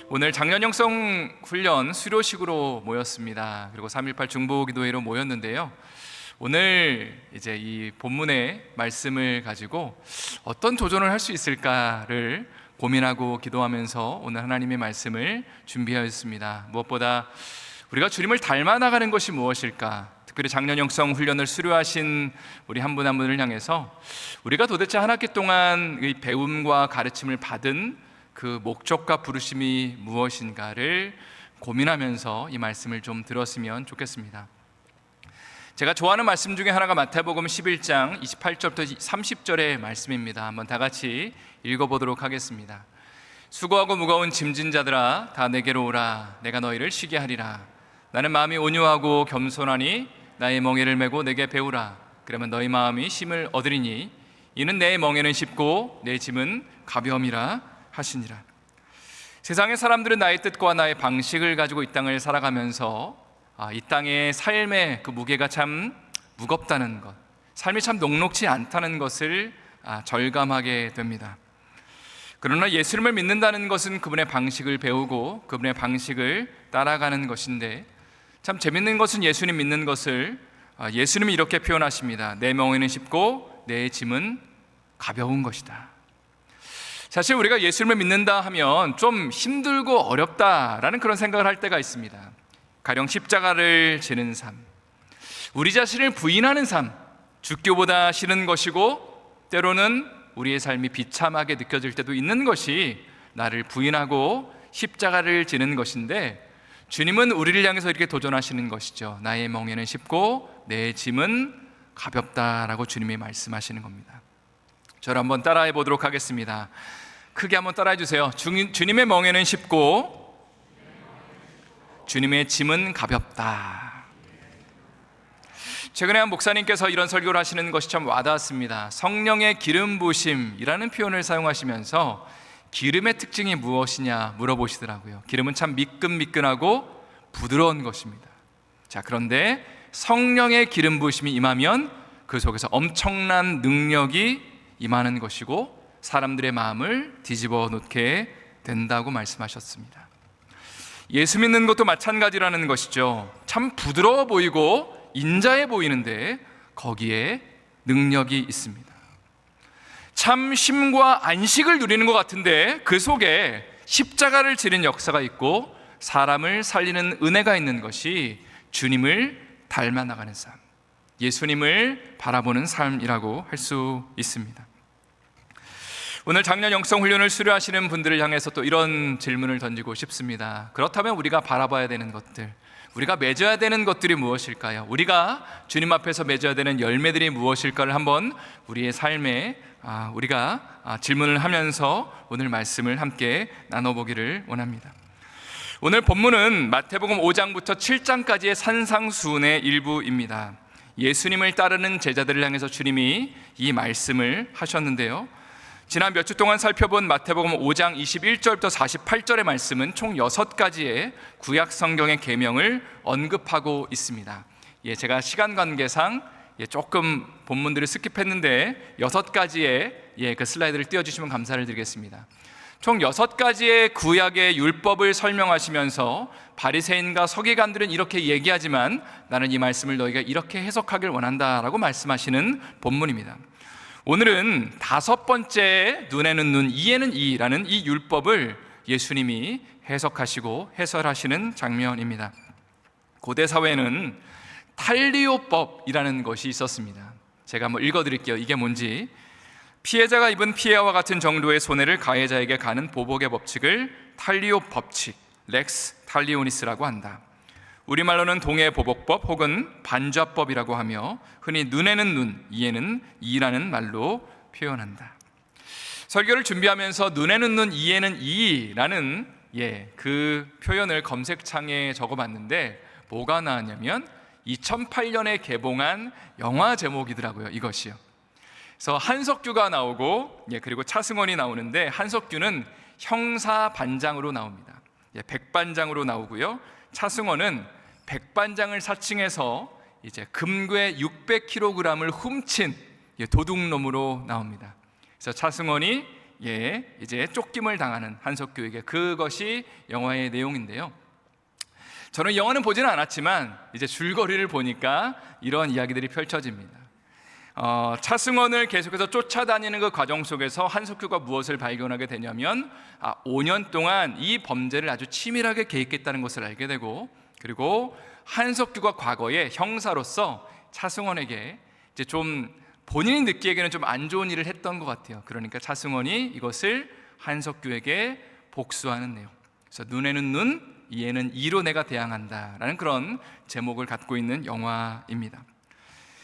오늘 작년 영성 훈련 수료식으로 모였습니다. 그리고 3.18 중보기도회로 모였는데요. 오늘 이제 이 본문의 말씀을 가지고 어떤 도전을 할 수 있을까를 고민하고 기도하면서 오늘 하나님의 말씀을 준비하였습니다. 무엇보다 우리가 주님을 닮아 나가는 것이 무엇일까? 특별히 작년 영성 훈련을 수료하신 우리 한 분 한 분을 향해서 우리가 도대체 한 학기 동안 이 배움과 가르침을 받은 그 목적과 부르심이 무엇인가를 고민하면서 이 말씀을 좀 들었으면 좋겠습니다. 제가 좋아하는 말씀 중에 하나가 마태복음 11장 28절부터 30절의 말씀입니다. 한번 다 같이 읽어보도록 하겠습니다. 수고하고 무거운 짐진 자들아 다 내게로 오라. 내가 너희를 쉬게 하리라. 나는 마음이 온유하고 겸손하니 나의 멍에를 메고 내게 배우라. 그러면 너희 마음이 쉼을 얻으리니 이는 내 멍에는 쉽고 내 짐은 가벼움이라 하시니라. 세상의 사람들은 나의 뜻과 나의 방식을 가지고 이 땅을 살아가면서 이 땅의 삶의 그 무게가 참 무겁다는 것, 삶이 참 녹록지 않다는 것을 절감하게 됩니다. 그러나 예수님을 믿는다는 것은 그분의 방식을 배우고 그분의 방식을 따라가는 것인데, 참 재밌는 것은 예수님 믿는 것을 예수님이 이렇게 표현하십니다. 내 멍에는 쉽고 내 짐은 가벼운 것이다. 사실 우리가 예수님을 믿는다 하면 좀 힘들고 어렵다라는 그런 생각을 할 때가 있습니다. 가령 십자가를 지는 삶, 우리 자신을 부인하는 삶, 죽기보다 싫은 것이고 때로는 우리의 삶이 비참하게 느껴질 때도 있는 것이 나를 부인하고 십자가를 지는 것인데, 주님은 우리를 향해서 이렇게 도전하시는 것이죠. 나의 멍에는 쉽고 내 짐은 가볍다라고 주님이 말씀하시는 겁니다. 저를 한번 따라해 보도록 하겠습니다. 크게 한번 따라해 주세요. 주님의 멍에는 쉽고 주님의 짐은 가볍다. 최근에 한 목사님께서 이런 설교를 하시는 것이 참 와닿았습니다. 성령의 기름 부으심이라는 표현을 사용하시면서 기름의 특징이 무엇이냐 물어보시더라고요. 기름은 참 미끈미끈하고 부드러운 것입니다. 자, 그런데 성령의 기름 부으심이 임하면 그 속에서 엄청난 능력이 임하는 것이고 사람들의 마음을 뒤집어 놓게 된다고 말씀하셨습니다. 예수 믿는 것도 마찬가지라는 것이죠. 참 부드러워 보이고 인자해 보이는데 거기에 능력이 있습니다. 참 쉼과 안식을 누리는 것 같은데 그 속에 십자가를 지는 역사가 있고 사람을 살리는 은혜가 있는 것이 주님을 닮아 나가는 삶, 예수님을 바라보는 삶이라고 할 수 있습니다. 오늘 작년 영성 훈련을 수료하시는 분들을 향해서 또 이런 질문을 던지고 싶습니다. 그렇다면 우리가 바라봐야 되는 것들, 우리가 맺어야 되는 것들이 무엇일까요? 우리가 주님 앞에서 맺어야 되는 열매들이 무엇일까를 한번 우리의 삶에 우리가 질문을 하면서 오늘 말씀을 함께 나눠보기를 원합니다. 오늘 본문은 마태복음 5장부터 7장까지의 산상수훈의 일부입니다. 예수님을 따르는 제자들을 향해서 주님이 이 말씀을 하셨는데요, 지난 몇 주 동안 살펴본 마태복음 5장 21절부터 48절의 말씀은 총 6가지의 구약 성경의 계명을 언급하고 있습니다. 제가 시간 관계상 조금 본문들을 스킵했는데 6가지의 그 슬라이드를 띄워주시면 감사를 드리겠습니다. 총 6가지의 구약의 율법을 설명하시면서 바리새인과 서기관들은 이렇게 얘기하지만 나는 이 말씀을 너희가 이렇게 해석하길 원한다라고 말씀하시는 본문입니다. 오늘은 5번째 눈에는 눈, 이에는 이라는 이 율법을 예수님이 해석하시고 해설하시는 장면입니다. 고대 사회에는 탈리오법이라는 것이 있었습니다. 제가 한번 읽어드릴게요. 이게 뭔지. 피해자가 입은 피해와 같은 정도의 손해를 가해자에게 가는 보복의 법칙을 탈리오 법칙, 렉스 탈리오니스라고 한다. 우리말로는 동해보복법 혹은 반좌법이라고 하며 흔히 눈에는 눈, 이에는 이라는 말로 표현한다. 설교를 준비하면서 눈에는 눈, 이에는 이라는 그 표현을 검색창에 적어봤는데 뭐가 나왔냐면 2008년에 개봉한 영화 제목이더라고요. 이것이요. 그래서 한석규가 나오고 그리고 차승원이 나오는데 한석규는 형사반장으로 나옵니다. 백반장으로 나오고요. 차승원은 백반장을 사칭해서 이제 금괴 600kg을 훔친 도둑놈으로 나옵니다. 그래서 차승원이 이제 쫓김을 당하는 한석규에게, 그것이 영화의 내용인데요. 저는 영화는 보지는 않았지만 이제 줄거리를 보니까 이런 이야기들이 펼쳐집니다. 차승원을 계속해서 쫓아다니는 그 과정 속에서 한석규가 무엇을 발견하게 되냐면 5년 동안 이 범죄를 아주 치밀하게 계획했다는 것을 알게 되고, 그리고 한석규가 과거에 형사로서 차승원에게 이제 좀 본인이 느끼기에는 좀 안 좋은 일을 했던 것 같아요. 그러니까 차승원이 이것을 한석규에게 복수하는 내용. 그래서 눈에는 눈, 이에는 이로 내가 대항한다라는 그런 제목을 갖고 있는 영화입니다.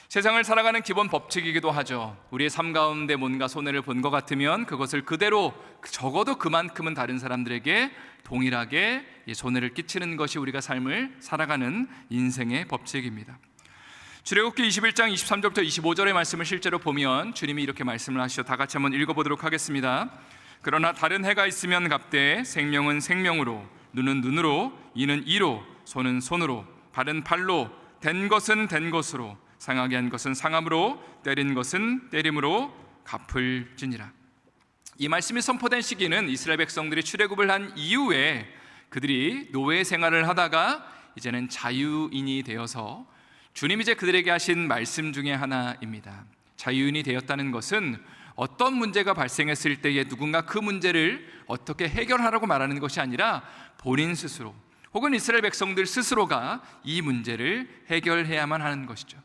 세상을 살아가는 기본 법칙이기도 하죠. 우리의 삶 가운데 뭔가 손해를 본 것 같으면 그것을 그대로, 적어도 그만큼은 다른 사람들에게 동일하게 손해를 끼치는 것이 우리가 삶을 살아가는 인생의 법칙입니다. 출애굽기 21장 23절부터 25절의 말씀을 실제로 보면 주님이 이렇게 말씀을 하시죠. 다 같이 한번 읽어보도록 하겠습니다. 그러나 다른 해가 있으면 갑되 생명은 생명으로, 눈은 눈으로, 이는 이로, 손은 손으로, 발은 발로, 된 것은 된 것으로, 상하게 한 것은 상함으로, 때린 것은 때림으로 갚을지니라. 이 말씀이 선포된 시기는 이스라엘 백성들이 출애굽을 한 이후에 그들이 노예 생활을 하다가 이제는 자유인이 되어서 주님이 이제 그들에게 하신 말씀 중에 하나입니다. 자유인이 되었다는 것은 어떤 문제가 발생했을 때에 누군가 그 문제를 어떻게 해결하라고 말하는 것이 아니라 본인 스스로 혹은 이스라엘 백성들 스스로가 이 문제를 해결해야만 하는 것이죠.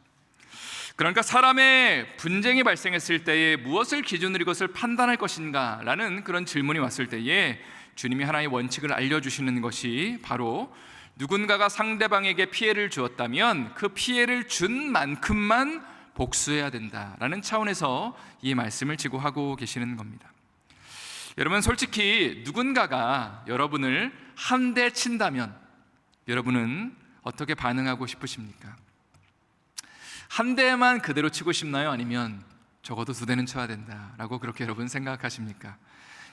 그러니까 사람의 분쟁이 발생했을 때에 무엇을 기준으로 이것을 판단할 것인가 라는 그런 질문이 왔을 때에 주님이 하나의 원칙을 알려주시는 것이 바로 누군가가 상대방에게 피해를 주었다면 그 피해를 준 만큼만 복수해야 된다라는 차원에서 이 말씀을 지고하고 계시는 겁니다. 여러분, 솔직히 누군가가 여러분을 한 대 친다면 여러분은 어떻게 반응하고 싶으십니까? 한 대만 그대로 치고 싶나요? 아니면 적어도 2대는 쳐야 된다라고 그렇게 여러분 생각하십니까?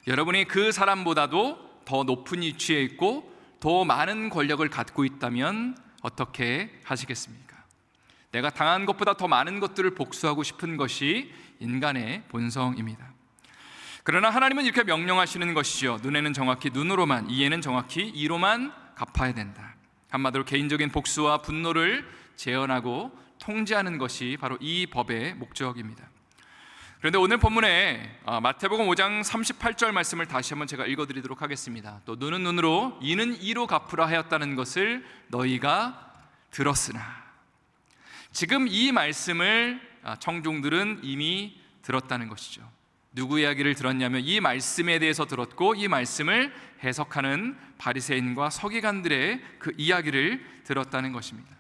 여러분이 그 사람보다도 더 높은 위치에 있고 더 많은 권력을 갖고 있다면 어떻게 하시겠습니까? 내가 당한 것보다 더 많은 것들을 복수하고 싶은 것이 인간의 본성입니다. 그러나 하나님은 이렇게 명령하시는 것이죠. 눈에는 정확히 눈으로만, 이에는 정확히 이로만 갚아야 된다. 한마디로 개인적인 복수와 분노를 제한하고 통제하는 것이 바로 이 법의 목적입니다. 그런데 오늘 본문에 마태복음 5장 38절 말씀을 다시 한번 제가 읽어드리도록 하겠습니다. 또 눈은 눈으로, 이는 이로 갚으라 하였다는 것을 너희가 들었으나. 지금 이 말씀을 청중들은 이미 들었다는 것이죠. 누구 이야기를 들었냐면 이 말씀에 대해서 들었고 이 말씀을 해석하는 바리새인과 서기관들의 그 이야기를 들었다는 것입니다.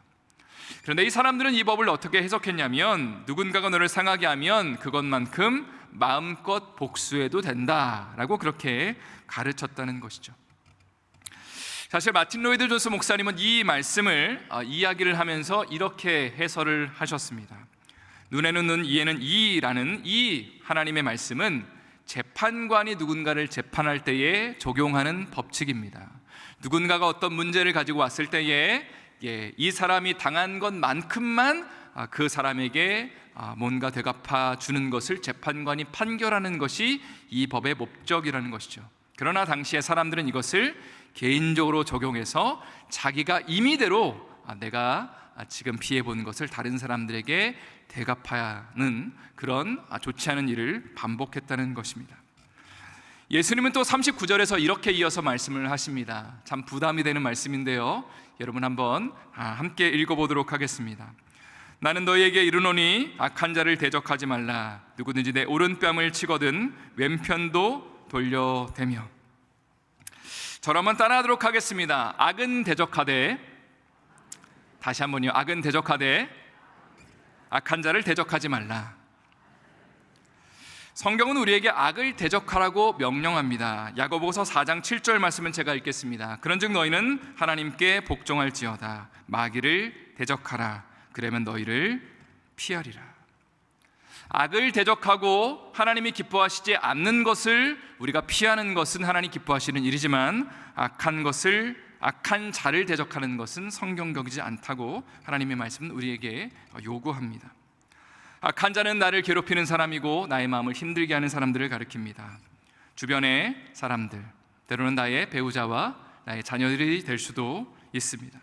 그런데 이 사람들은 이 법을 어떻게 해석했냐면 누군가가 너를 상하게 하면 그것만큼 마음껏 복수해도 된다라고 그렇게 가르쳤다는 것이죠. 사실 마틴 로이드 존스 목사님은 이 말씀을 이야기를 하면서 이렇게 해설을 하셨습니다. 눈에는 눈, 이에는 이라는 이 하나님의 말씀은 재판관이 누군가를 재판할 때에 적용하는 법칙입니다. 누군가가 어떤 문제를 가지고 왔을 때에 이 사람이 당한 것만큼만 그 사람에게 뭔가 되갚아 주는 것을 재판관이 판결하는 것이 이 법의 목적이라는 것이죠. 그러나 당시에 사람들은 이것을 개인적으로 적용해서 자기가 임의대로 내가 지금 피해본 것을 다른 사람들에게 되갚아야 하는 그런 좋지 않은 일을 반복했다는 것입니다. 예수님은 또 39절에서 이렇게 이어서 말씀을 하십니다. 참 부담이 되는 말씀인데요, 여러분 한번 함께 읽어보도록 하겠습니다. 나는 너희에게 이르노니 악한 자를 대적하지 말라. 누구든지 내 오른뺨을 치거든 왼편도 돌려대며. 저를 한번 따라하도록 하겠습니다. 악은 대적하되, 다시 한번요, 악은 대적하되 악한 자를 대적하지 말라. 성경은 우리에게 악을 대적하라고 명령합니다. 야고보서 4장 7절 말씀은 제가 읽겠습니다. 그런즉 너희는 하나님께 복종할지어다. 마귀를 대적하라. 그러면 너희를 피하리라. 악을 대적하고 하나님이 기뻐하시지 않는 것을 우리가 피하는 것은 하나님 기뻐하시는 일이지만 악한 자를 대적하는 것은 성경적이지 않다고 하나님의 말씀은 우리에게 요구합니다. 악한 자는 나를 괴롭히는 사람이고 나의 마음을 힘들게 하는 사람들을 가리킵니다. 주변의 사람들, 때로는 나의 배우자와 나의 자녀들이 될 수도 있습니다.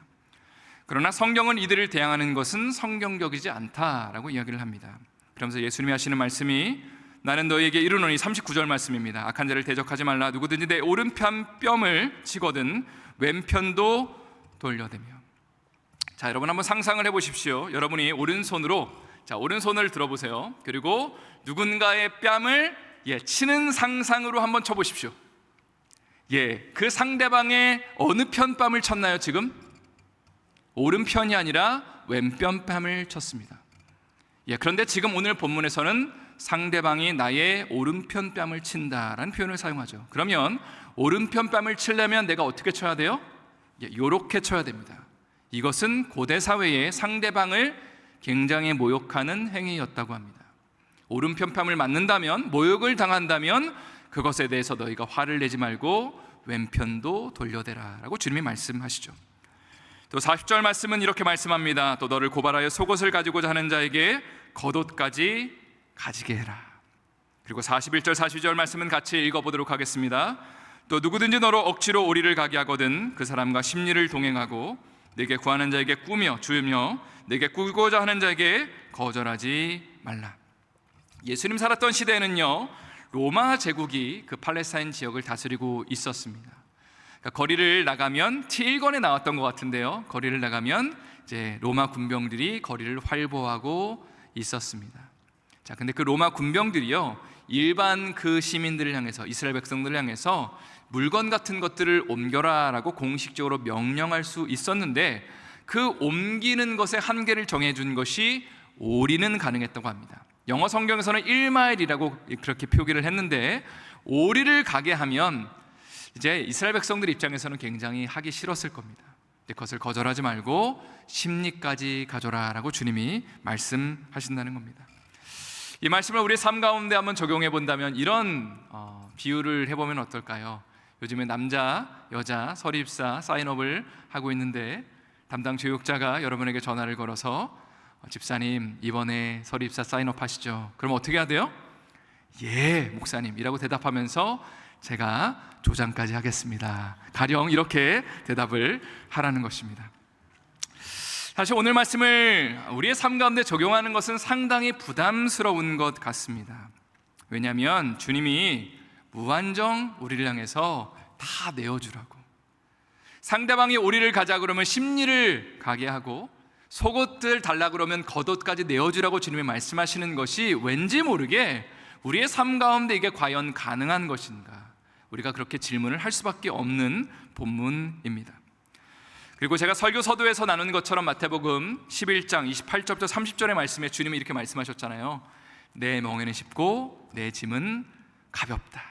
그러나 성경은 이들을 대항하는 것은 성경적이지 않다라고 이야기를 합니다. 그러면서 예수님이 하시는 말씀이 나는 너희에게 이르노니 39절 말씀입니다. 악한 자를 대적하지 말라. 누구든지 내 오른편 뺨을 치거든 왼편도 돌려대며. 자, 여러분 한번 상상을 해보십시오. 여러분이 오른손을 들어보세요. 그리고 누군가의 뺨을 치는 상상으로 한번 쳐보십시오. 그 상대방의 어느 편 뺨을 쳤나요? 지금 오른편이 아니라 왼편 뺨을 쳤습니다. 그런데 지금 오늘 본문에서는 상대방이 나의 오른편 뺨을 친다라는 표현을 사용하죠. 그러면 오른편 뺨을 치려면 내가 어떻게 쳐야 돼요? 이렇게 쳐야 됩니다. 이것은 고대 사회의 상대방을 굉장히 모욕하는 행위였다고 합니다. 오른편 뺨을 맞는다면, 모욕을 당한다면 그것에 대해서 너희가 화를 내지 말고 왼편도 돌려대라 라고 주님이 말씀하시죠. 또 40절 말씀은 이렇게 말씀합니다. 또 너를 고발하여 속옷을 가지고자 하는 자에게 겉옷까지 가지게 해라. 그리고 41절 42절 말씀은 같이 읽어보도록 하겠습니다. 또 누구든지 너로 억지로 오리를 가게 하거든 그 사람과 심리를 동행하고 내게 구하는 자에게 꾸며 주며 내게 꾸고자 하는 자에게 거절하지 말라. 예수님 살았던 시대에는요, 로마 제국이 그 팔레스타인 지역을 다스리고 있었습니다. 그러니까 거리를 나가면 T1권에 나왔던 것 같은데요, 거리를 나가면 이제 로마 군병들이 거리를 활보하고 있었습니다. 자, 근데 그 로마 군병들이요, 일반 그 시민들을 향해서, 이스라엘 백성들을 향해서 물건 같은 것들을 옮겨라라고 공식적으로 명령할 수 있었는데 그 옮기는 것의 한계를 정해준 것이 오리는 가능했다고 합니다. 영어 성경에서는 1마일이라고 그렇게 표기를 했는데 오리를 가게 하면 이제 이스라엘 백성들 입장에서는 굉장히 하기 싫었을 겁니다. 그것을 거절하지 말고 심리까지 가져라라고 주님이 말씀하신다는 겁니다. 이 말씀을 우리의 삶 가운데 한번 적용해 본다면 이런 비유를 해보면 어떨까요? 요즘에 남자, 여자 설립사 사인업을 하고 있는데 담당 교육자가 여러분에게 전화를 걸어서 집사님 이번에 설립사 사인업 하시죠? 그럼 어떻게 해야 돼요? 예, 목사님이라고 대답하면서 제가 조장까지 하겠습니다. 가령 이렇게 대답을 하라는 것입니다. 사실 오늘 말씀을 우리의 삶 가운데 적용하는 것은 상당히 부담스러운 것 같습니다. 왜냐하면 주님이 무한정 우리를 향해서 다 내어주라고, 상대방이 오리를 가자 그러면 심리를 가게 하고 속옷들 달라 그러면 겉옷까지 내어주라고 주님이 말씀하시는 것이 왠지 모르게 우리의 삶 가운데 이게 과연 가능한 것인가, 우리가 그렇게 질문을 할 수밖에 없는 본문입니다. 그리고 제가 설교 서두에서 나눈 것처럼 마태복음 11장 28절부터 30절의 말씀에 주님이 이렇게 말씀하셨잖아요. 내 멍에는 쉽고 내 짐은 가볍다.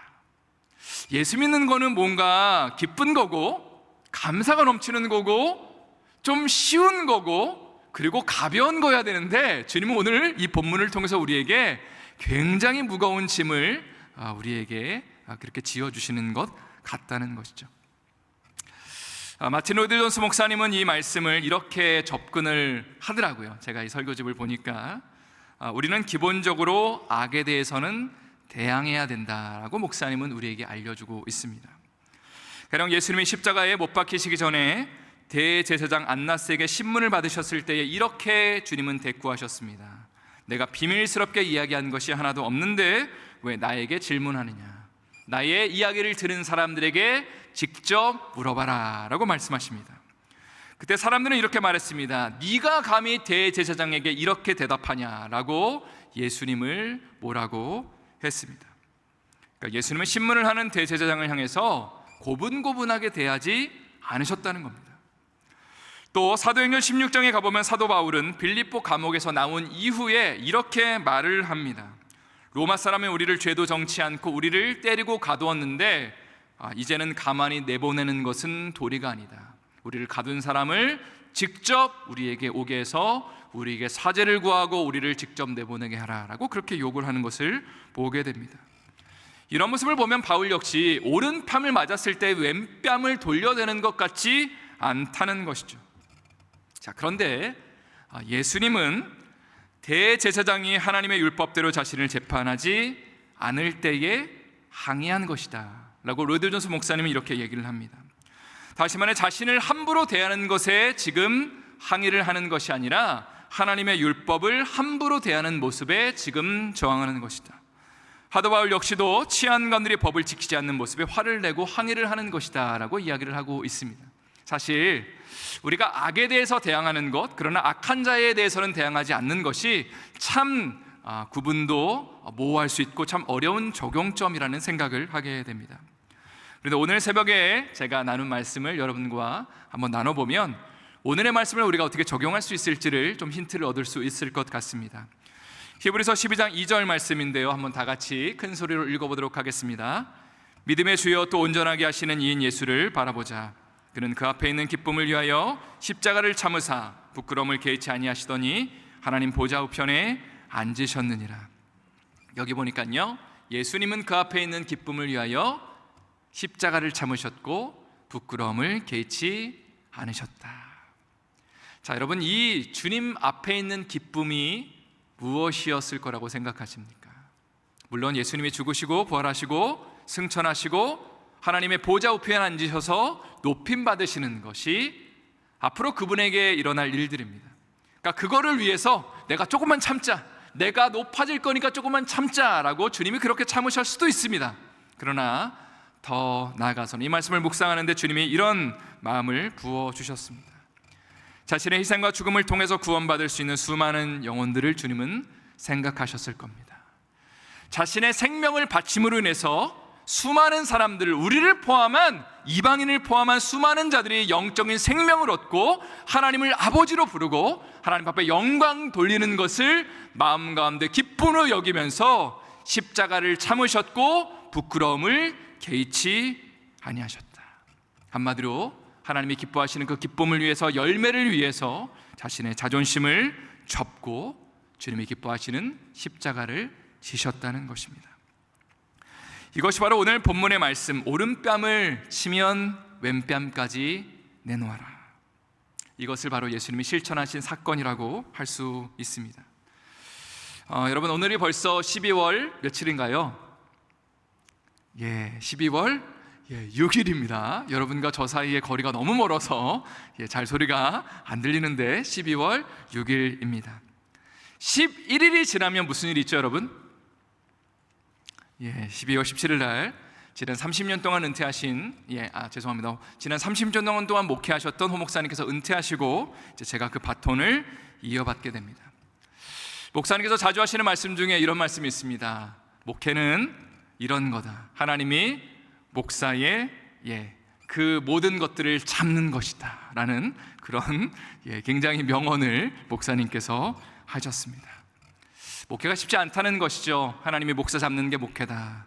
예수 믿는 거는 뭔가 기쁜 거고 감사가 넘치는 거고 좀 쉬운 거고 그리고 가벼운 거야 되는데 주님은 오늘 이 본문을 통해서 우리에게 굉장히 무거운 짐을 우리에게 그렇게 지어주시는 것 같다는 것이죠. 마틴 로이드 존스 목사님은 이 말씀을 이렇게 접근을 하더라고요. 제가 이 설교집을 보니까 우리는 기본적으로 악에 대해서는 대항해야 된다라고 목사님은 우리에게 알려주고 있습니다. 가령 예수님이 십자가에 못 박히시기 전에 대제사장 안나스에게 신문을 받으셨을 때에 이렇게 주님은 대꾸하셨습니다. 내가 비밀스럽게 이야기한 것이 하나도 없는데 왜 나에게 질문하느냐, 나의 이야기를 들은 사람들에게 직접 물어봐라 라고 말씀하십니다. 그때 사람들은 이렇게 말했습니다. 네가 감히 대제사장에게 이렇게 대답하냐라고 예수님을 뭐라고 했습니다. 그러니까 예수님은 신문을 하는 대제사장을 향해서 고분고분하게 대하지 않으셨다는 겁니다. 또 사도행전 16장에 가보면 사도 바울은 빌립보 감옥에서 나온 이후에 이렇게 말을 합니다. 로마 사람이 우리를 죄도 정치 않고 우리를 때리고 가두었는데 이제는 가만히 내보내는 것은 도리가 아니다. 우리를 가둔 사람을 직접 우리에게 오게 해서 우리에게 사죄를 구하고 우리를 직접 내보내게 하라라고 그렇게 요구를 하는 것을 보게 됩니다. 이런 모습을 보면 바울 역시 오른뺨을 맞았을 때 왼뺨을 돌려대는 것 같지 않다는 것이죠. 자, 그런데 예수님은 대제사장이 하나님의 율법대로 자신을 재판하지 않을 때에 항의한 것이다 라고 로이드 존스 목사님은 이렇게 얘기를 합니다. 다시 말해 자신을 함부로 대하는 것에 지금 항의를 하는 것이 아니라 하나님의 율법을 함부로 대하는 모습에 지금 저항하는 것이다. 사도 바울 역시도 치안관들이 법을 지키지 않는 모습에 화를 내고 항의를 하는 것이다 라고 이야기를 하고 있습니다. 사실 우리가 악에 대해서 대항하는 것, 그러나 악한 자에 대해서는 대항하지 않는 것이 참 구분도 모호할 수 있고 참 어려운 적용점이라는 생각을 하게 됩니다. 그런데 오늘 새벽에 제가 나눈 말씀을 여러분과 한번 나눠보면 오늘의 말씀을 우리가 어떻게 적용할 수 있을지를 좀 힌트를 얻을 수 있을 것 같습니다. 히브리서 12장 2절 말씀인데요, 한번 다 같이 큰 소리로 읽어보도록 하겠습니다. 믿음의 주여 또 온전하게 하시는 이인 예수를 바라보자. 그는 그 앞에 있는 기쁨을 위하여 십자가를 참으사 부끄러움을 개의치 아니하시더니 하나님 보좌 우편에 앉으셨느니라. 여기 보니까요, 예수님은 그 앞에 있는 기쁨을 위하여 십자가를 참으셨고 부끄러움을 개의치 않으셨다. 자, 여러분, 이 주님 앞에 있는 기쁨이 무엇이었을 거라고 생각하십니까? 물론 예수님이 죽으시고 부활하시고 승천하시고 하나님의 보좌 우편에 앉으셔서 높임 받으시는 것이 앞으로 그분에게 일어날 일들입니다. 그러니까 그거를 위해서 내가 조금만 참자, 내가 높아질 거니까 조금만 참자라고 주님이 그렇게 참으실 수도 있습니다. 그러나 더 나아가서는 이 말씀을 묵상하는데 주님이 이런 마음을 부어주셨습니다. 자신의 희생과 죽음을 통해서 구원받을 수 있는 수많은 영혼들을 주님은 생각하셨을 겁니다. 자신의 생명을 바침으로 인해서 수많은 사람들, 우리를 포함한 이방인을 포함한 수많은 자들이 영적인 생명을 얻고 하나님을 아버지로 부르고 하나님 앞에 영광 돌리는 것을 마음 가운데 기쁨으로 여기면서 십자가를 참으셨고 부끄러움을 개의치 아니하셨다. 한마디로 하나님이 기뻐하시는 그 기쁨을 위해서, 열매를 위해서 자신의 자존심을 접고 주님이 기뻐하시는 십자가를 지셨다는 것입니다. 이것이 바로 오늘 본문의 말씀, 오른뺨을 치면 왼뺨까지 내놓아라. 이것을 바로 예수님이 실천하신 사건이라고 할 수 있습니다. 여러분, 오늘이 벌써 12월 며칠인가요? 12월 6일입니다. 여러분과 저 사이의 거리가 너무 멀어서 잘 소리가 안 들리는데 12월 6일입니다. 11일이 지나면 무슨 일이 있죠, 여러분? 12월 17일 날 지난 30년 동안 은퇴하신 지난 30년 동안 목회하셨던 호목사님께서 은퇴하시고 이제 제가 그 바톤을 이어받게 됩니다. 목사님께서 자주 하시는 말씀 중에 이런 말씀이 있습니다. 목회는 이런 거다. 하나님이 목사의 그 모든 것들을 잡는 것이다 라는 그런 굉장히 명언을 목사님께서 하셨습니다. 목회가 쉽지 않다는 것이죠. 하나님이 목사 잡는 게 목회다.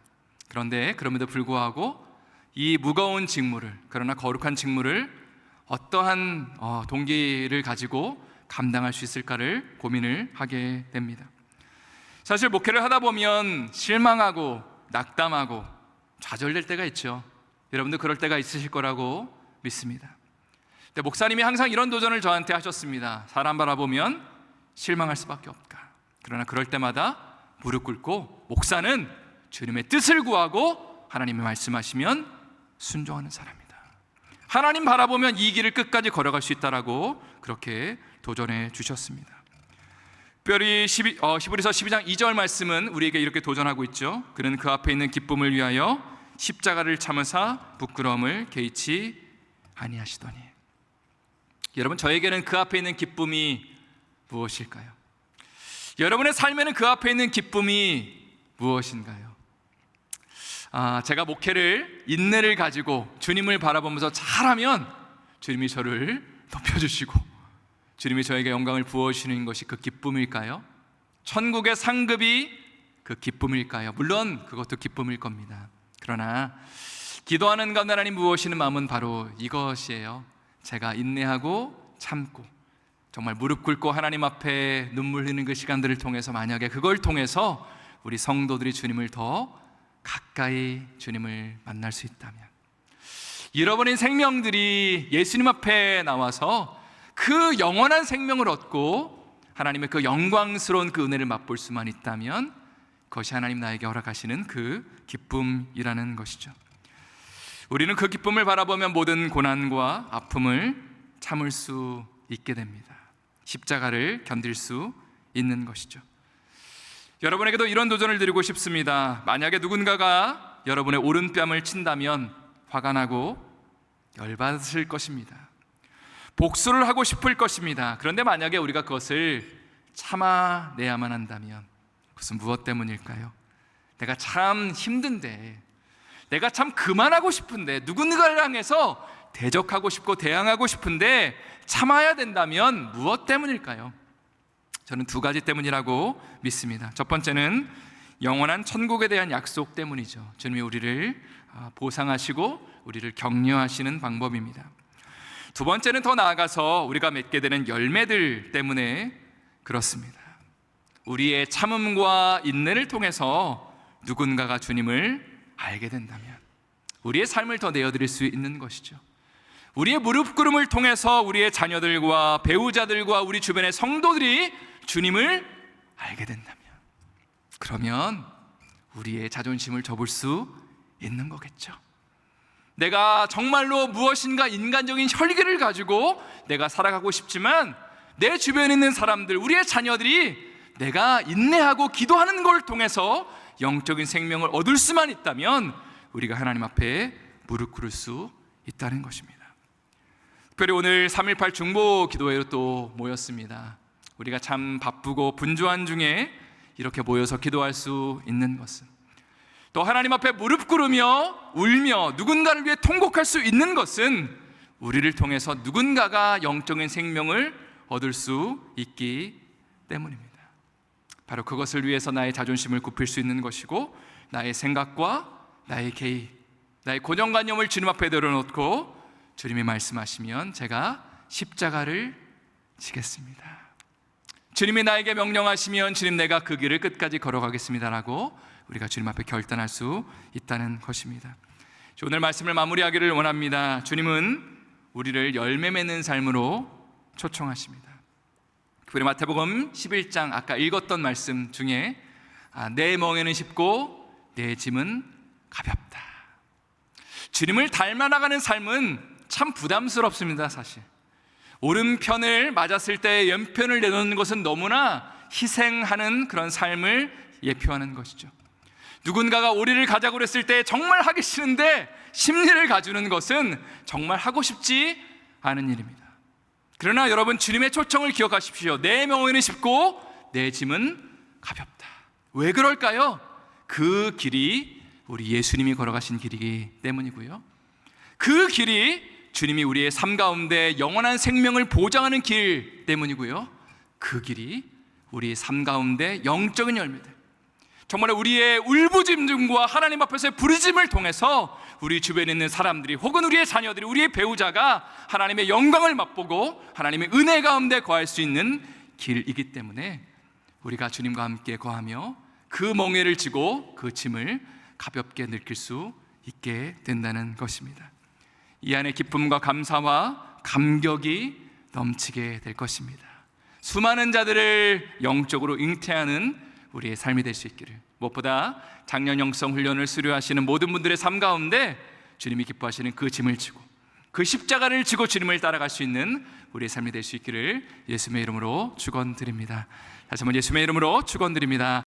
그런데 그럼에도 불구하고 이 무거운 직무를, 그러나 거룩한 직무를 어떠한 동기를 가지고 감당할 수 있을까를 고민을 하게 됩니다. 사실 목회를 하다 보면 실망하고 낙담하고 좌절될 때가 있죠. 여러분도 그럴 때가 있으실 거라고 믿습니다. 근데 목사님이 항상 이런 도전을 저한테 하셨습니다. 사람 바라보면 실망할 수밖에 없다. 그러나 그럴 때마다 무릎 꿇고 목사는 주님의 뜻을 구하고 하나님이 말씀하시면 순종하는 사람이다. 하나님 바라보면 이 길을 끝까지 걸어갈 수 있다라고 그렇게 도전해 주셨습니다. 특별히 히브리서 12장 2절 말씀은 우리에게 이렇게 도전하고 있죠. 그는 그 앞에 있는 기쁨을 위하여 십자가를 참으사 부끄러움을 개의치 아니하시더니. 여러분, 저에게는 그 앞에 있는 기쁨이 무엇일까요? 여러분의 삶에는 그 앞에 있는 기쁨이 무엇인가요? 제가 목회를, 인내를 가지고 주님을 바라보면서 잘하면 주님이 저를 높여주시고 주님이 저에게 영광을 부어주시는 것이 그 기쁨일까요? 천국의 상급이 그 기쁨일까요? 물론 그것도 기쁨일 겁니다. 그러나 기도하는 가운데 하나님 무엇이는 마음은 바로 이것이에요. 제가 인내하고 참고 정말 무릎 꿇고 하나님 앞에 눈물 흘리는 그 시간들을 통해서, 만약에 그걸 통해서 우리 성도들이 주님을 더 가까이 주님을 만날 수 있다면, 잃어버린 생명들이 예수님 앞에 나와서 그 영원한 생명을 얻고 하나님의 그 영광스러운 그 은혜를 맛볼 수만 있다면 그것이 하나님 나에게 허락하시는 그 기쁨이라는 것이죠. 우리는 그 기쁨을 바라보며 모든 고난과 아픔을 참을 수 있게 됩니다. 십자가를 견딜 수 있는 것이죠. 여러분에게도 이런 도전을 드리고 싶습니다. 만약에 누군가가 여러분의 오른뺨을 친다면 화가 나고 열받으실 것입니다. 복수를 하고 싶을 것입니다. 그런데 만약에 우리가 그것을 참아내야만 한다면 그것은 무엇 때문일까요? 내가 참 힘든데, 내가 참 그만하고 싶은데, 누군가를 향해서 대적하고 싶고 대항하고 싶은데 참아야 된다면 무엇 때문일까요? 저는 두 가지 때문이라고 믿습니다. 첫 번째는 영원한 천국에 대한 약속 때문이죠. 주님이 우리를 보상하시고 우리를 격려하시는 방법입니다. 두 번째는 더 나아가서 우리가 맺게 되는 열매들 때문에 그렇습니다. 우리의 참음과 인내를 통해서 누군가가 주님을 알게 된다면 우리의 삶을 더 내어드릴 수 있는 것이죠. 우리의 무릎 꿇음을 통해서 우리의 자녀들과 배우자들과 우리 주변의 성도들이 주님을 알게 된다면, 그러면 우리의 자존심을 접을 수 있는 거겠죠. 내가 정말로 무엇인가 인간적인 혈기를 가지고 내가 살아가고 싶지만 내 주변에 있는 사람들, 우리의 자녀들이 내가 인내하고 기도하는 걸 통해서 영적인 생명을 얻을 수만 있다면 우리가 하나님 앞에 무릎 꿇을 수 있다는 것입니다. 특별히 오늘 3.18 중보 기도회로 또 모였습니다. 우리가 참 바쁘고 분주한 중에 이렇게 모여서 기도할 수 있는 것은, 또 하나님 앞에 무릎 꿇으며 울며 누군가를 위해 통곡할 수 있는 것은 우리를 통해서 누군가가 영적인 생명을 얻을 수 있기 때문입니다. 바로 그것을 위해서 나의 자존심을 굽힐 수 있는 것이고, 나의 생각과 나의 개의, 나의 고정관념을 주님 앞에 내려놓고 주님이 말씀하시면 제가 십자가를 지겠습니다. 주님이 나에게 명령하시면 주님, 내가 그 길을 끝까지 걸어가겠습니다라고 우리가 주님 앞에 결단할 수 있다는 것입니다. 오늘 말씀을 마무리하기를 원합니다. 주님은 우리를 열매 맺는 삶으로 초청하십니다. 특별히 마태복음 11장 아까 읽었던 말씀 중에 내 멍에는 쉽고 내 짐은 가볍다. 주님을 닮아나가는 삶은 참 부담스럽습니다. 사실 오른편을 맞았을 때 왼편을 내놓는 것은 너무나 희생하는 그런 삶을 예표하는 것이죠. 누군가가 오리를 가자고 했을 때 정말 하기 싫은데 심리를 가주는 것은 정말 하고 싶지 않은 일입니다. 그러나 여러분, 주님의 초청을 기억하십시오. 내 멍에는 쉽고 내 짐은 가볍다. 왜 그럴까요? 그 길이 우리 예수님이 걸어가신 길이기 때문이고요, 그 길이 주님이 우리의 삶 가운데 영원한 생명을 보장하는 길 때문이고요, 그 길이 우리의 삶 가운데 영적인 열매들, 정말 우리의 울부짖음과 하나님 앞에서의 부르짖음을 통해서 우리 주변에 있는 사람들이 혹은 우리의 자녀들이, 우리의 배우자가 하나님의 영광을 맛보고 하나님의 은혜 가운데 거할 수 있는 길이기 때문에 우리가 주님과 함께 거하며 그 멍에를 지고 그 짐을 가볍게 느낄 수 있게 된다는 것입니다. 이 안에 기쁨과 감사와 감격이 넘치게 될 것입니다. 수많은 자들을 영적으로 잉태하는 우리의 삶이 될 수 있기를, 무엇보다 작년 영성 훈련을 수료하시는 모든 분들의 삶 가운데 주님이 기뻐하시는 그 짐을 지고 그 십자가를 지고 주님을 따라갈 수 있는 우리의 삶이 될 수 있기를 예수님의 이름으로 축원드립니다. 다시 한번 예수님의 이름으로 축원드립니다.